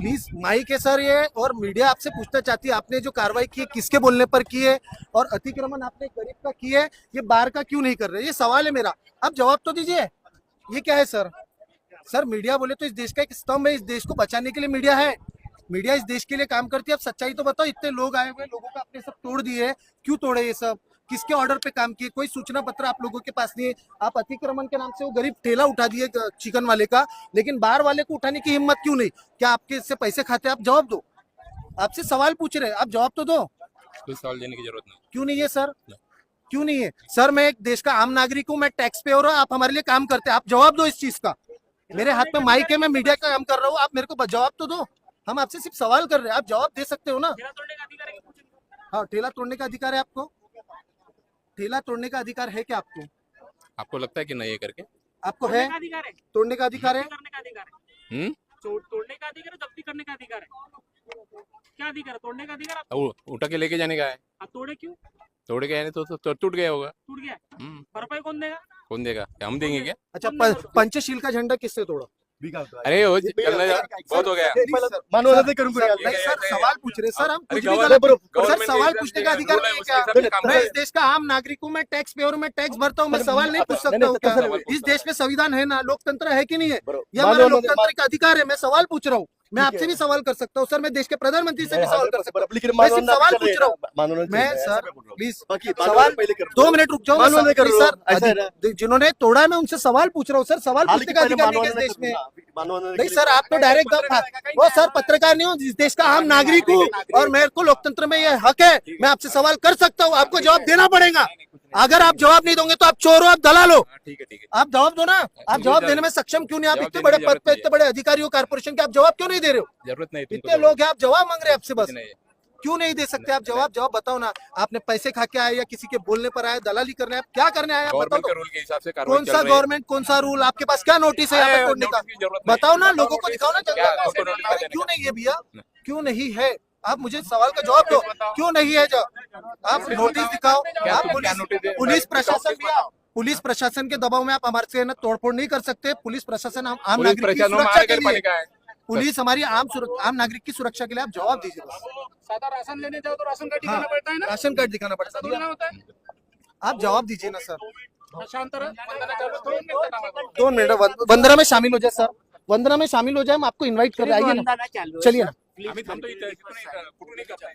Please mic है sir ये, और मीडिया आपसे पूछना चाहती है आपने जो कार्रवाई की है किसके बोलने पर की है, और अतिक्रमण आपने गरीब का की है, ये बाहर का क्यों नहीं कर रहे? ये सवाल है मेरा, आप जवाब तो दीजिए। ये क्या है सर? सर मीडिया बोले तो इस देश का एक स्तंभ है, इस देश को बचाने के लिए मीडिया है, मीडिया इस देश के लिए काम करती है। अब सच्चाई तो बताओ, इतने लोग आए हुए, लोगों का आपने सब तोड़ दिए, क्यों तोड़े ये सब? किसके ऑर्डर पे काम किए? कोई सूचना पत्र आप लोगों के पास नहीं है। आप अतिक्रमण के नाम से वो गरीब ठेला उठा दिए चिकन वाले का, लेकिन बाहर वाले को उठाने की हिम्मत क्यों नहीं? क्या आपके इससे पैसे खाते? आप जवाब दो, आपसे सवाल पूछ रहे हैं, आप जवाब तो दो। कोई सवाल देने की जरूरत नहीं। क्यों नहीं है सर? क्यों नहीं है सर? मैं एक देश का आम नागरिक हूँ, मैं टैक्स पे हो रहा हूँ, आप हमारे लिए काम करते हैं, आप जवाब दो इस चीज का। मेरे हाथ में माइक है, मैं मीडिया का काम कर रहा हूँ, आप मेरे को जवाब तो दो। हम आपसे सिर्फ सवाल कर रहे हैं, आप जवाब दे सकते हो ना? हाँ, ठेला तोड़ने का अधिकार है आपको? ठेला तोड़ने का अधिकार है क्या आपको? आपको लगता है कि नहीं है करके? आपको है तोड़ने का अधिकार है? तोड़ने का अधिकार है, जब्ती करने का अधिकार है। क्या अधिकार है? तोड़ने का अधिकार आपको? उठा के लेके जाने का है। आप तोड़े क्यों? तोड़ गया नहीं तो टूट गया होगा। टूट गया, भरपाई कौन देगा? कौन देगा? हम देंगे क्या? अच्छा, पंचशील का झंडा किससे तोड़ा? अरे वो बहुत हो गया। नहीं सर, सवाल पूछ रहे सर, हम कुछ भी गलत सर, सवाल पूछने का अधिकार नहीं है क्या? मैं इस देश का आम नागरिक हूँ, मैं टैक्स पेयर हूँ, मैं टैक्स भरता हूँ, मैं सवाल नहीं पूछ सकता हूँ क्या? इस देश में संविधान है ना, लोकतंत्र है कि नहीं है? ये हमारा लोकतंत्र का अधिकार है, मैं सवाल पूछ रहा हूँ। मैं आपसे भी सवाल कर सकता हूँ सर, मैं देश के प्रधानमंत्री से भी सवाल कर सकता हूँ, मैं सिर्फ सवाल पूछ रहा हूँ। मैं सर प्लीज सवाल 2 मिनट रुक जाओ सर, जिन्होंने तोड़ा है मैं उनसे सवाल पूछ रहा हूँ सर, सवाल पूछने का अधिकार नहीं है इस देश में। नहीं सर, आप तो डायरेक्ट वो सर पत्रकार नहीं हो, इस देश का आम नागरिक हूँ और मेरे को लोकतंत्र में ये हक है, मैं आपसे सवाल कर सकता हूँ, आपको जवाब देना पड़ेगा। अगर आप जवाब नहीं दोगे तो आप चोर हो, आप दलाल हो। ठीक है आप जवाब दो ना, आप जवाब देने में सक्षम क्यों नहीं? आप इतने बड़े पद पे, इतने बड़े अधिकारी हो कारपोरेशन के, आप जवाब क्यों नहीं दे रहे हो? जरूरत नहीं, इतने लोग हैं, आप जवाब मांग रहे हैं आपसे, बस क्यों नहीं दे सकते आप जवाब? जवाब बताओ ना, आपने पैसे खा के आए या किसी के बोलने पर आए, दलाली करने आए, क्या करने आए? बताओ तो। रूल के हिसाब से कौन सा गवर्नमेंट, कौन सा रूल? आपके पास क्या नोटिस है यहाँ पे तोड़ने का? बताओ ना, लोगों को दिखाओ ना जनता को। क्यों नहीं है भैया, क्यों नहीं है? आप मुझे सवाल का जवाब दो, क्यों नहीं है? आप नोटिस दिखाओ। आप पुलिस प्रशासन भी, पुलिस प्रशासन के दबाव में आप हमारे से तोड़फोड़ नहीं कर सकते। पुलिस प्रशासन आम नागरिक की सुरक्षा के लिए, पुलिस हमारी आम नागरिक की सुरक्षा के लिए, आप जवाब दीजिए बस। सादा राशन लेने जाओ तो राशन कार्ड दिखाना पड़ता है ना? राशन कार्ड दिखाना पड़ता है, आप जवाब दीजिए ना सर। 2 मिनट, वंदना में शामिल हो जाए सर, वंदना में शामिल हो जाए, हम आपको इनवाइट कर रहे हैं, आइए ना, चलिए ना। हम तो कुछ नहीं करते।